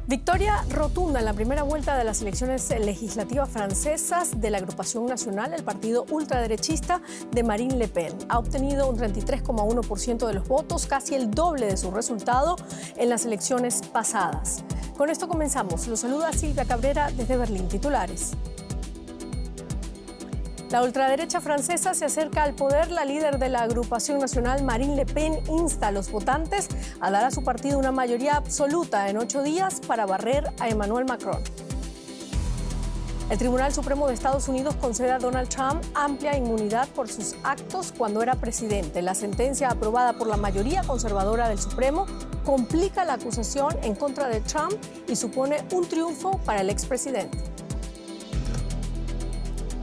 Victoria rotunda en la primera vuelta de las elecciones legislativas francesas de la agrupación nacional, el partido ultraderechista de Marine Le Pen. Ha obtenido un 33,1% de los votos, casi el doble de su resultado en las elecciones pasadas. Con esto comenzamos. Los saluda Silvia Cabrera desde Berlín. Titulares. La ultraderecha francesa se acerca al poder. La líder de la agrupación nacional, Marine Le Pen, insta a los votantes a dar a su partido una mayoría absoluta en 8 días para barrer a Emmanuel Macron. El Tribunal Supremo de Estados Unidos concede a Donald Trump amplia inmunidad por sus actos cuando era presidente. La sentencia aprobada por la mayoría conservadora del Supremo complica la acusación en contra de Trump y supone un triunfo para el expresidente.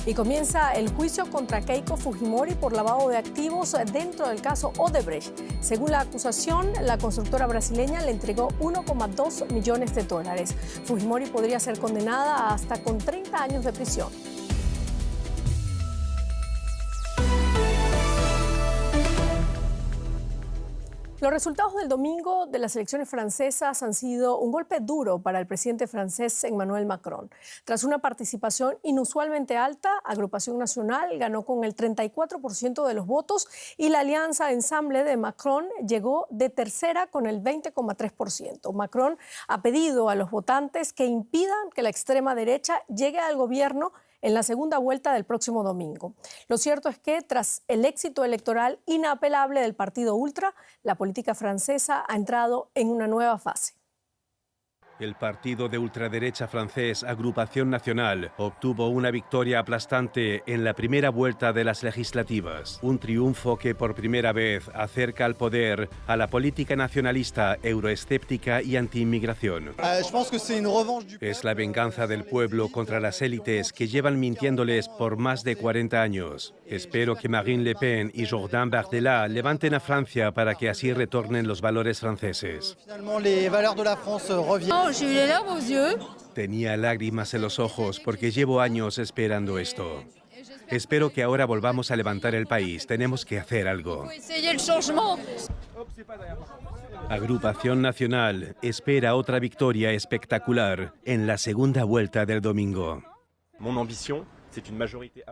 Y comienza el juicio contra Keiko Fujimori por lavado de activos dentro del caso Odebrecht. Según la acusación, la constructora brasileña le entregó 1,2 millones de dólares. Fujimori podría ser condenada hasta con 30 años de prisión. Los resultados del domingo de las elecciones francesas han sido un golpe duro para el presidente francés Emmanuel Macron. Tras una participación inusualmente alta, Agrupación Nacional ganó con el 34% de los votos y la Alianza Ensemble de Macron llegó de tercera con el 20,3%. Macron ha pedido a los votantes que impidan que la extrema derecha llegue al gobierno en la segunda vuelta del próximo domingo. Lo cierto es que, tras el éxito electoral inapelable del partido ultra, la política francesa ha entrado en una nueva fase. El partido de ultraderecha francés Agrupación Nacional obtuvo una victoria aplastante en la primera vuelta de las legislativas. Un triunfo que por primera vez acerca al poder a la política nacionalista, euroescéptica y anti-inmigración. Es la venganza del pueblo contra las élites que llevan mintiéndoles por más de 40 años. Espero que Marine Le Pen y Jordan Bardella levanten a Francia para que así retornen los valores franceses. Tenía lágrimas en los ojos porque llevo años esperando esto. Espero que ahora volvamos a levantar el país. Tenemos que hacer algo. Agrupación Nacional espera otra victoria espectacular en la segunda vuelta del domingo.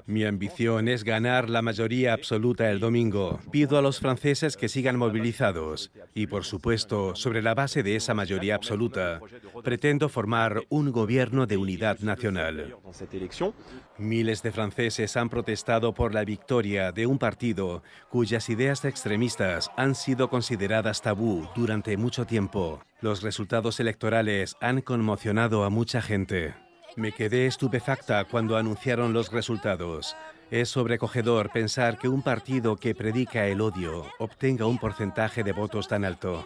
Mi ambición es ganar la mayoría absoluta el domingo. Pido a los franceses que sigan movilizados y, por supuesto, sobre la base de esa mayoría absoluta, pretendo formar un gobierno de unidad nacional. Miles de franceses han protestado por la victoria de un partido cuyas ideas extremistas han sido consideradas tabú durante mucho tiempo. Los resultados electorales han conmocionado a mucha gente. Me quedé estupefacta cuando anunciaron los resultados. Es sobrecogedor pensar que un partido que predica el odio obtenga un porcentaje de votos tan alto.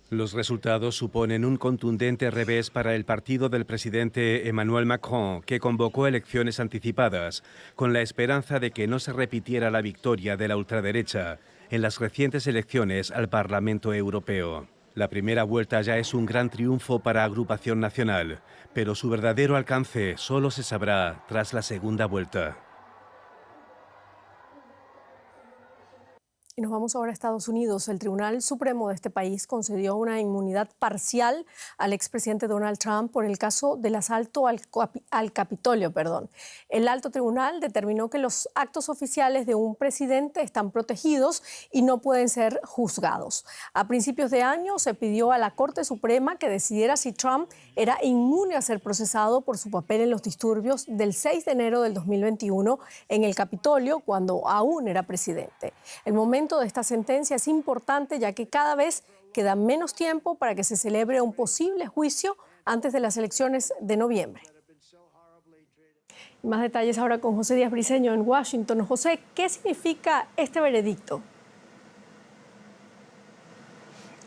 Los resultados suponen un contundente revés para el partido del presidente Emmanuel Macron, que convocó elecciones anticipadas con la esperanza de que no se repitiera la victoria de la ultraderecha en las recientes elecciones al Parlamento Europeo. La primera vuelta ya es un gran triunfo para Agrupación Nacional, pero su verdadero alcance solo se sabrá tras la segunda vuelta. Y nos vamos ahora a Estados Unidos. El Tribunal Supremo de este país concedió una inmunidad parcial al expresidente Donald Trump por el caso del asalto al Capitolio. El alto tribunal determinó que los actos oficiales de un presidente están protegidos y no pueden ser juzgados. A principios de año se pidió a la Corte Suprema que decidiera si Trump era inmune a ser procesado por su papel en los disturbios del 6 de enero del 2021 en el Capitolio, cuando aún era presidente. El momento de esta sentencia es importante, ya que cada vez queda menos tiempo para que se celebre un posible juicio antes de las elecciones de noviembre. Más detalles ahora con José Díaz Briceño en Washington. José, ¿qué significa este veredicto?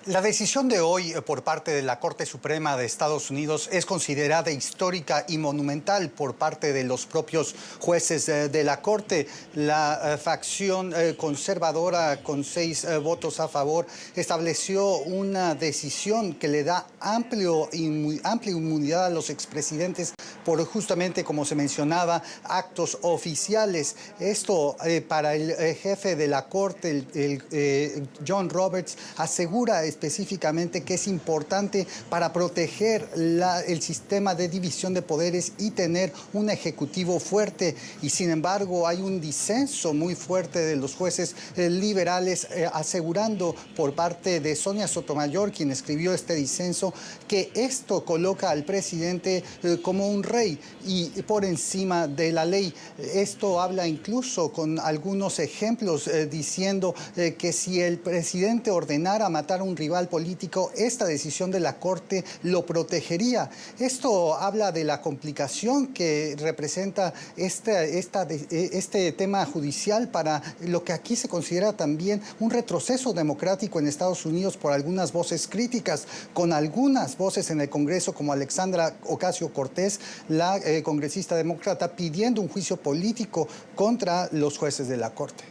La decisión de hoy por parte de la Corte Suprema de Estados Unidos es considerada histórica y monumental por parte de los propios jueces de la Corte. La facción conservadora, con 6 votos a favor, estableció una decisión que le da amplia inmunidad a los expresidentes por justamente, como se mencionaba, actos oficiales. Esto para el jefe de la Corte, John Roberts, asegura específicamente que es importante para proteger el sistema de división de poderes y tener un ejecutivo fuerte. Y sin embargo hay un disenso muy fuerte de los jueces liberales asegurando por parte de Sonia Sotomayor, quien escribió este disenso, que esto coloca al presidente como un rey y por encima de la ley. Esto habla incluso con algunos ejemplos diciendo que si el presidente ordenara matar a un rival político, esta decisión de la Corte lo protegería. Esto habla de la complicación que representa este tema judicial para lo que aquí se considera también un retroceso democrático en Estados Unidos por algunas voces críticas, con algunas voces en el Congreso como Alexandra Ocasio-Cortez, la congresista demócrata, pidiendo un juicio político contra los jueces de la Corte.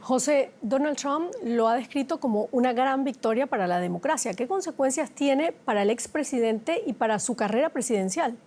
José, Donald Trump lo ha descrito como una gran victoria para la democracia. ¿Qué consecuencias tiene para el expresidente y para su carrera presidencial?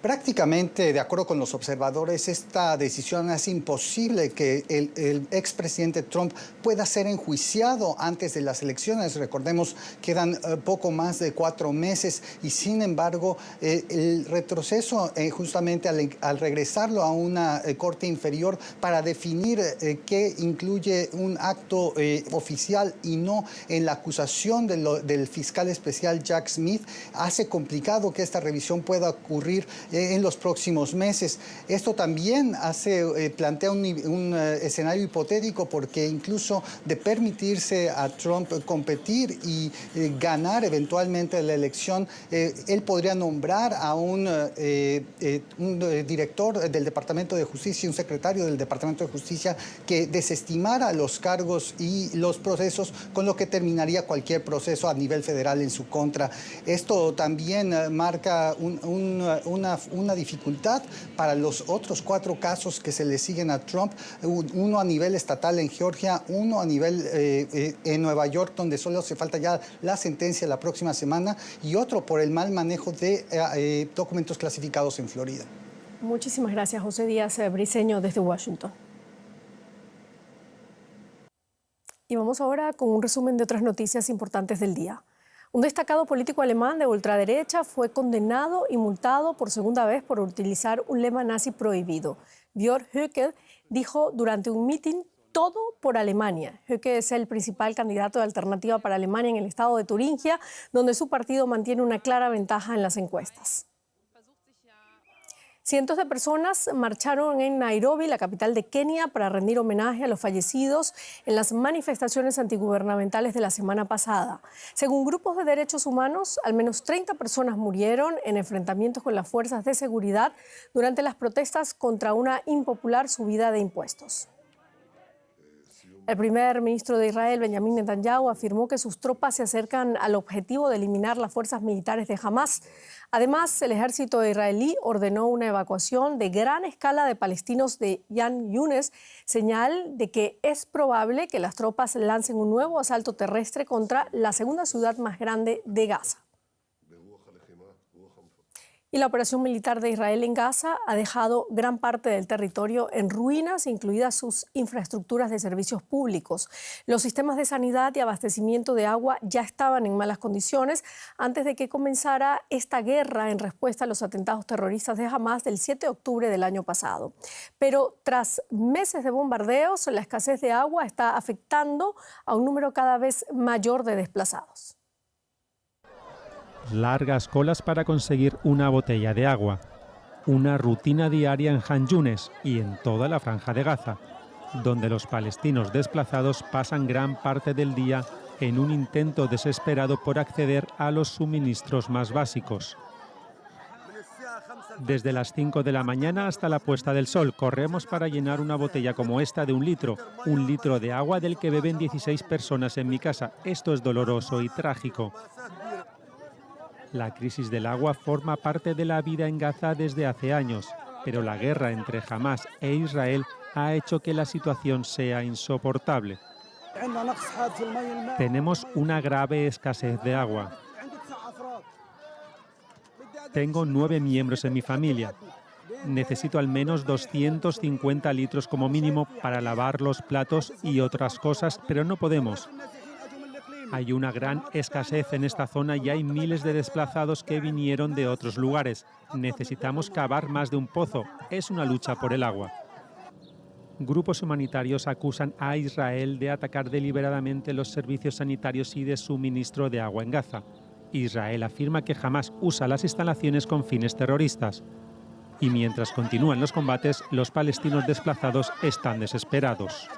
Prácticamente, de acuerdo con los observadores, esta decisión hace imposible que el expresidente Trump pueda ser enjuiciado antes de las elecciones. Recordemos, quedan poco más de 4 meses y sin embargo el retroceso justamente al regresarlo a una corte inferior para definir qué incluye un acto oficial y no en la acusación del fiscal especial Jack Smith, hace complicado que esta revisión pueda ocurrir en los próximos meses. Esto también plantea un escenario hipotético, porque incluso de permitirse a Trump competir y ganar eventualmente la elección, él podría nombrar a un director del Departamento de Justicia y un secretario del Departamento de Justicia que desestimara los cargos y los procesos, con lo que terminaría cualquier proceso a nivel federal en su contra. Esto también marca una dificultad para los otros 4 casos que se le siguen a Trump, uno a nivel estatal en Georgia, uno a nivel en Nueva York, donde solo hace falta ya la sentencia la próxima semana, y otro por el mal manejo de documentos clasificados en Florida. Muchísimas gracias, José Díaz Briceño, desde Washington. Y vamos ahora con un resumen de otras noticias importantes del día. Un destacado político alemán de ultraderecha fue condenado y multado por segunda vez por utilizar un lema nazi prohibido. Björn Höcke dijo durante un mitin: todo por Alemania. Höcke es el principal candidato de Alternativa para Alemania en el estado de Turingia, donde su partido mantiene una clara ventaja en las encuestas. Cientos de personas marcharon en Nairobi, la capital de Kenia, para rendir homenaje a los fallecidos en las manifestaciones antigubernamentales de la semana pasada. Según grupos de derechos humanos, al menos 30 personas murieron en enfrentamientos con las fuerzas de seguridad durante las protestas contra una impopular subida de impuestos. El primer ministro de Israel, Benjamín Netanyahu, afirmó que sus tropas se acercan al objetivo de eliminar las fuerzas militares de Hamás. Además, el ejército israelí ordenó una evacuación de gran escala de palestinos de Khan Yunis, señal de que es probable que las tropas lancen un nuevo asalto terrestre contra la segunda ciudad más grande de Gaza. Y la operación militar de Israel en Gaza ha dejado gran parte del territorio en ruinas, incluidas sus infraestructuras de servicios públicos. Los sistemas de sanidad y abastecimiento de agua ya estaban en malas condiciones antes de que comenzara esta guerra en respuesta a los atentados terroristas de Hamás del 7 de octubre del año pasado. Pero tras meses de bombardeos, la escasez de agua está afectando a un número cada vez mayor de desplazados. Largas colas para conseguir una botella de agua, una rutina diaria en Khan Yunis y en toda la franja de Gaza, donde los palestinos desplazados pasan gran parte del día en un intento desesperado por acceder a los suministros más básicos. Desde las 5 de la mañana hasta la puesta del sol corremos para llenar una botella como esta de 1 litro, 1 litro de agua del que beben 16 personas en mi casa. Esto es doloroso y trágico. La crisis del agua forma parte de la vida en Gaza desde hace años, pero la guerra entre Hamás e Israel ha hecho que la situación sea insoportable. Tenemos una grave escasez de agua. Tengo 9 miembros en mi familia. Necesito al menos 250 litros como mínimo para lavar los platos y otras cosas, pero no podemos. Hay una gran escasez en esta zona y hay miles de desplazados que vinieron de otros lugares. Necesitamos cavar más de un pozo. Es una lucha por el agua. Grupos humanitarios acusan a Israel de atacar deliberadamente los servicios sanitarios y de suministro de agua en Gaza. Israel afirma que jamás usa las instalaciones con fines terroristas. Y mientras continúan los combates, los palestinos desplazados están desesperados.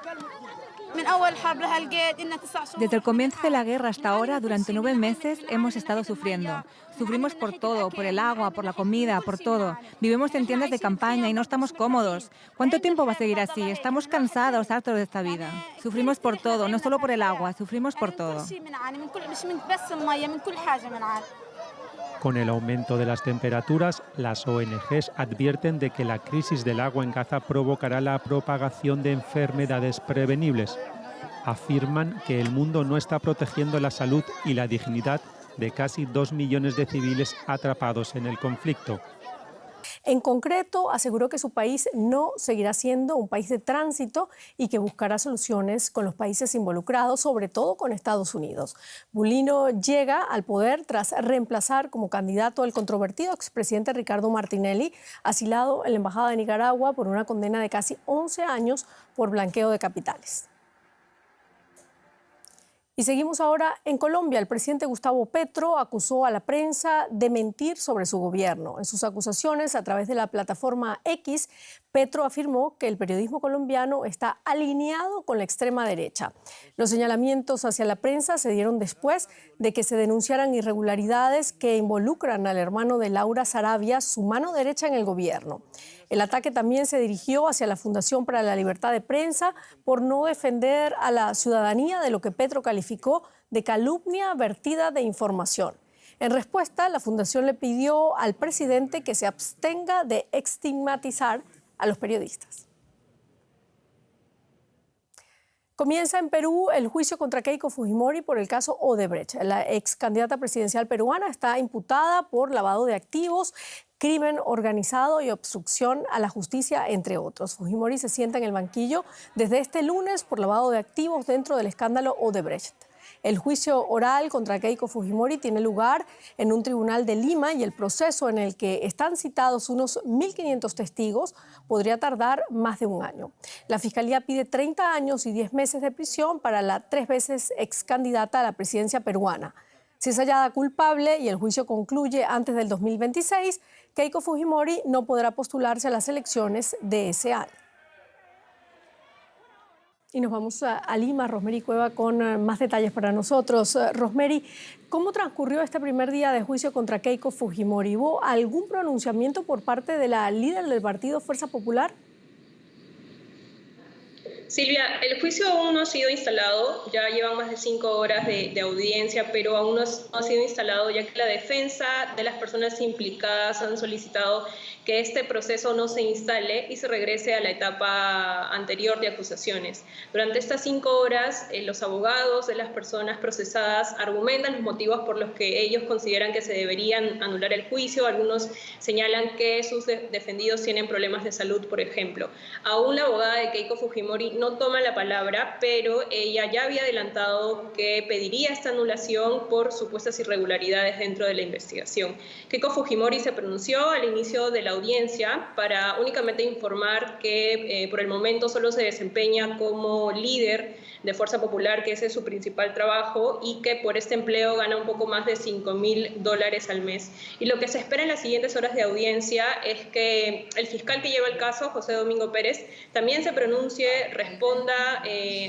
Desde el comienzo de la guerra hasta ahora, durante 9 meses, hemos estado sufriendo. Sufrimos por todo, por el agua, por la comida, por todo. Vivimos en tiendas de campaña y no estamos cómodos. ¿Cuánto tiempo va a seguir así? Estamos cansados, hartos de esta vida. Sufrimos por todo, no solo por el agua, sufrimos por todo. Con el aumento de las temperaturas, las ONGs advierten de que la crisis del agua en Gaza provocará la propagación de enfermedades prevenibles. Afirman que el mundo no está protegiendo la salud y la dignidad de casi 2 millones de civiles atrapados en el conflicto. En concreto, aseguró que su país no seguirá siendo un país de tránsito y que buscará soluciones con los países involucrados, sobre todo con Estados Unidos. Mulino llega al poder tras reemplazar como candidato al controvertido expresidente Ricardo Martinelli, asilado en la Embajada de Nicaragua por una condena de casi 11 años por blanqueo de capitales. Y seguimos ahora en Colombia. El presidente Gustavo Petro acusó a la prensa de mentir sobre su gobierno. En sus acusaciones a través de la plataforma X, Petro afirmó que el periodismo colombiano está alineado con la extrema derecha. Los señalamientos hacia la prensa se dieron después de que se denunciaran irregularidades que involucran al hermano de Laura Saravia, su mano derecha en el gobierno. El ataque también se dirigió hacia la Fundación para la Libertad de Prensa por no defender a la ciudadanía de lo que Petro calificó de calumnia vertida de información. En respuesta, la Fundación le pidió al presidente que se abstenga de estigmatizar a los periodistas. Comienza en Perú el juicio contra Keiko Fujimori por el caso Odebrecht. La ex candidata presidencial peruana está imputada por lavado de activos, crimen organizado y obstrucción a la justicia, entre otros. Fujimori se sienta en el banquillo desde este lunes por lavado de activos dentro del escándalo Odebrecht. El juicio oral contra Keiko Fujimori tiene lugar en un tribunal de Lima y el proceso, en el que están citados unos 1.500 testigos, podría tardar más de un año. La Fiscalía pide 30 años y 10 meses de prisión para la 3 veces ex candidata a la presidencia peruana. Si es hallada culpable y el juicio concluye antes del 2026, Keiko Fujimori no podrá postularse a las elecciones de ese año. Y nos vamos a Lima, Rosemary Cueva, con más detalles para nosotros. Rosemary, ¿cómo transcurrió este primer día de juicio contra Keiko Fujimori? ¿Hubo algún pronunciamiento por parte de la líder del partido Fuerza Popular? Silvia, el juicio aún no ha sido instalado, ya llevan más de 5 horas de audiencia, pero aún no ha sido instalado, ya que la defensa de las personas implicadas han solicitado que este proceso no se instale y se regrese a la etapa anterior de acusaciones. Durante estas 5 horas, los abogados de las personas procesadas argumentan los motivos por los que ellos consideran que se deberían anular el juicio. Algunos señalan que sus defendidos tienen problemas de salud, por ejemplo. Aún la abogada de Keiko Fujimori no toma la palabra, pero ella ya había adelantado que pediría esta anulación por supuestas irregularidades dentro de la investigación. Keiko Fujimori se pronunció al inicio de la audiencia para únicamente informar que por el momento solo se desempeña como líder de Fuerza Popular, que ese es su principal trabajo, y que por este empleo gana un poco más de $5.000 al mes. Y lo que se espera en las siguientes horas de audiencia es que el fiscal que lleva el caso, José Domingo Pérez, también se pronuncie, responda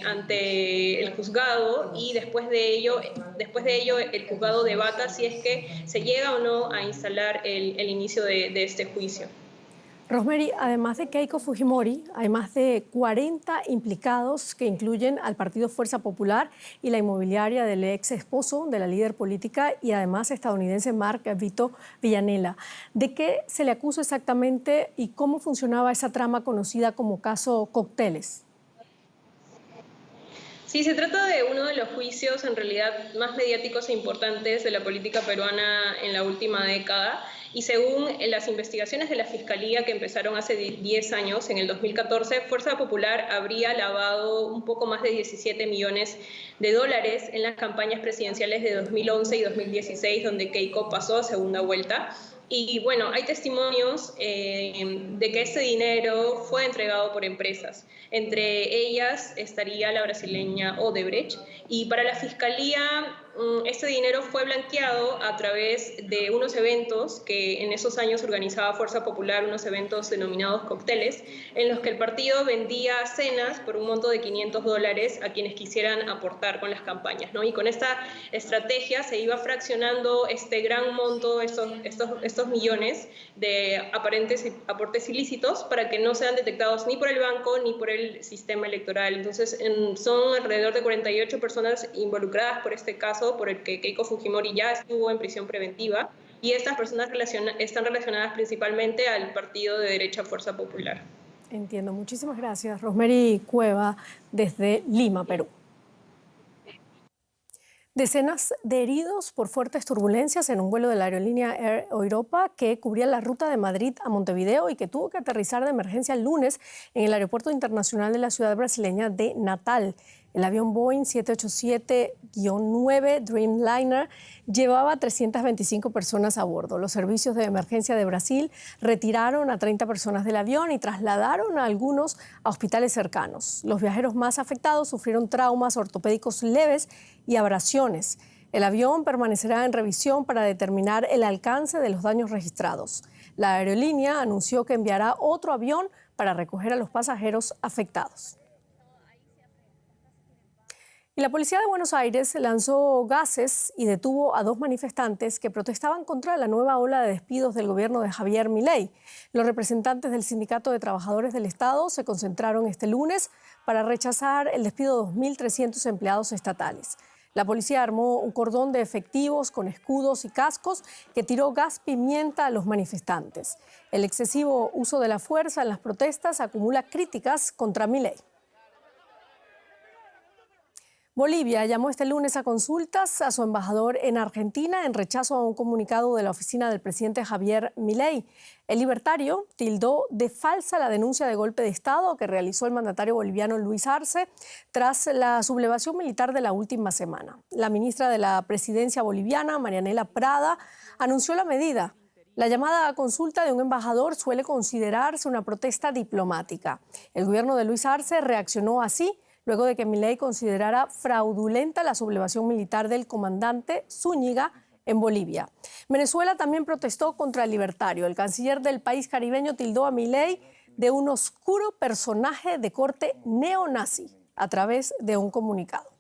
ante el juzgado, y después de ello el juzgado debata si es que se llega o no a instalar el inicio de este juicio. Rosemary, además de Keiko Fujimori, hay más de 40 implicados que incluyen al partido Fuerza Popular y la inmobiliaria del ex esposo de la líder política y además estadounidense Mark Vito Villanella. ¿De qué se le acusa exactamente y cómo funcionaba esa trama conocida como caso Cócteles? Sí, se trata de uno de los juicios en realidad más mediáticos e importantes de la política peruana en la última década. Y según las investigaciones de la Fiscalía que empezaron hace 10 años, en el 2014, Fuerza Popular habría lavado un poco más de 17 millones de dólares en las campañas presidenciales de 2011 y 2016, donde Keiko pasó a segunda vuelta. Y bueno, hay testimonios de que ese dinero fue entregado por empresas. Entre ellas estaría la brasileña Odebrecht. Y para la Fiscalía, este dinero fue blanqueado a través de unos eventos que en esos años organizaba Fuerza Popular, unos eventos denominados cócteles, en los que el partido vendía cenas por un monto de $500 a quienes quisieran aportar con las campañas, ¿no? Y con esta estrategia se iba fraccionando este gran monto, estos millones de aparentes aportes ilícitos para que no sean detectados ni por el banco ni por el sistema electoral. Entonces, son alrededor de 48 personas involucradas por este caso, por el que Keiko Fujimori ya estuvo en prisión preventiva, y estas personas están relacionadas principalmente al partido de derecha Fuerza Popular. Entiendo. Muchísimas gracias, Rosemary Cueva, desde Lima, Perú. Decenas de heridos por fuertes turbulencias en un vuelo de la aerolínea Air Europa que cubría la ruta de Madrid a Montevideo y que tuvo que aterrizar de emergencia el lunes en el aeropuerto internacional de la ciudad brasileña de Natal. El avión Boeing 787-9 Dreamliner llevaba 325 personas a bordo. Los servicios de emergencia de Brasil retiraron a 30 personas del avión y trasladaron a algunos a hospitales cercanos. Los viajeros más afectados sufrieron traumas ortopédicos leves y abrasiones. El avión permanecerá en revisión para determinar el alcance de los daños registrados. La aerolínea anunció que enviará otro avión para recoger a los pasajeros afectados. Y la policía de Buenos Aires lanzó gases y detuvo a 2 manifestantes que protestaban contra la nueva ola de despidos del gobierno de Javier Milei. Los representantes del Sindicato de Trabajadores del Estado se concentraron este lunes para rechazar el despido de 2.300 empleados estatales. La policía armó un cordón de efectivos con escudos y cascos que tiró gas pimienta a los manifestantes. El excesivo uso de la fuerza en las protestas acumula críticas contra Milei. Bolivia llamó este lunes a consultas a su embajador en Argentina en rechazo a un comunicado de la oficina del presidente Javier Milei. El libertario tildó de falsa la denuncia de golpe de Estado que realizó el mandatario boliviano Luis Arce tras la sublevación militar de la última semana. La ministra de la Presidencia boliviana, Marianela Prada, anunció la medida. La llamada a consulta de un embajador suele considerarse una protesta diplomática. El gobierno de Luis Arce reaccionó así luego de que Milei considerara fraudulenta la sublevación militar del comandante Zúñiga en Bolivia. Venezuela también protestó contra el libertario. El canciller del país caribeño tildó a Milei de un oscuro personaje de corte neonazi a través de un comunicado.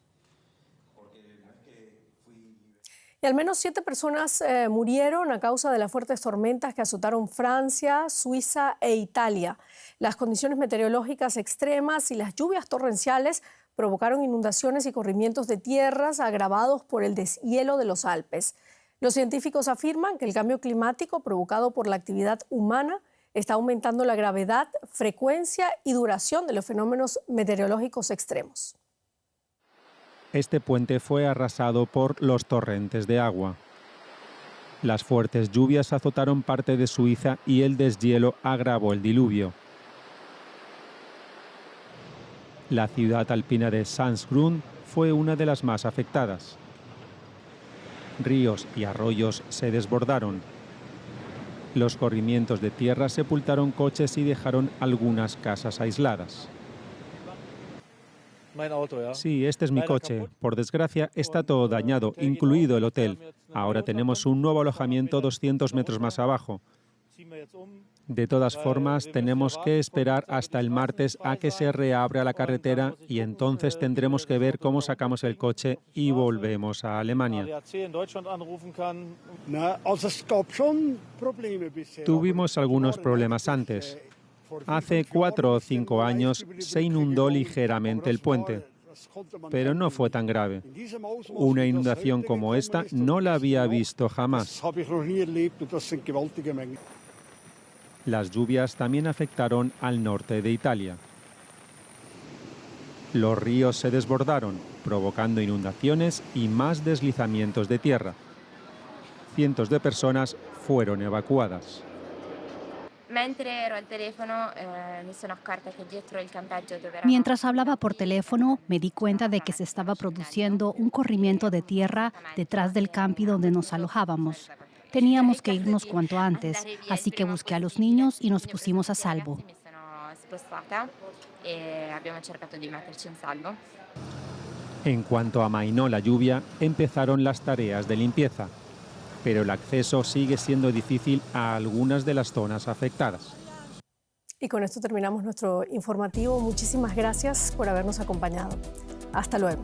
Y al menos 7 personas murieron a causa de las fuertes tormentas que azotaron Francia, Suiza e Italia. Las condiciones meteorológicas extremas y las lluvias torrenciales provocaron inundaciones y corrimientos de tierras agravados por el deshielo de los Alpes. Los científicos afirman que el cambio climático provocado por la actividad humana está aumentando la gravedad, frecuencia y duración de los fenómenos meteorológicos extremos. Este puente fue arrasado por los torrentes de agua. Las fuertes lluvias azotaron parte de Suiza y el deshielo agravó el diluvio. La ciudad alpina de Sandsgrund fue una de las más afectadas. Ríos y arroyos se desbordaron. Los corrimientos de tierra sepultaron coches y dejaron algunas casas aisladas. Sí, este es mi coche. Por desgracia, está todo dañado, incluido el hotel. Ahora tenemos un nuevo alojamiento 200 metros más abajo. De todas formas, tenemos que esperar hasta el martes a que se reabra la carretera y entonces tendremos que ver cómo sacamos el coche y volvemos a Alemania. Tuvimos algunos problemas antes. Hace 4 o 5 años se inundó ligeramente el puente, pero no fue tan grave. Una inundación como esta no la había visto jamás. Las lluvias también afectaron al norte de Italia. Los ríos se desbordaron, provocando inundaciones y más deslizamientos de tierra. Cientos de personas fueron evacuadas. Mientras hablaba por teléfono, me di cuenta de que se estaba produciendo un corrimiento de tierra detrás del campi donde nos alojábamos. Teníamos que irnos cuanto antes, así que busqué a los niños y nos pusimos a salvo. En cuanto amainó la lluvia, empezaron las tareas de limpieza, pero el acceso sigue siendo difícil a algunas de las zonas afectadas. Y con esto terminamos nuestro informativo. Muchísimas gracias por habernos acompañado. Hasta luego.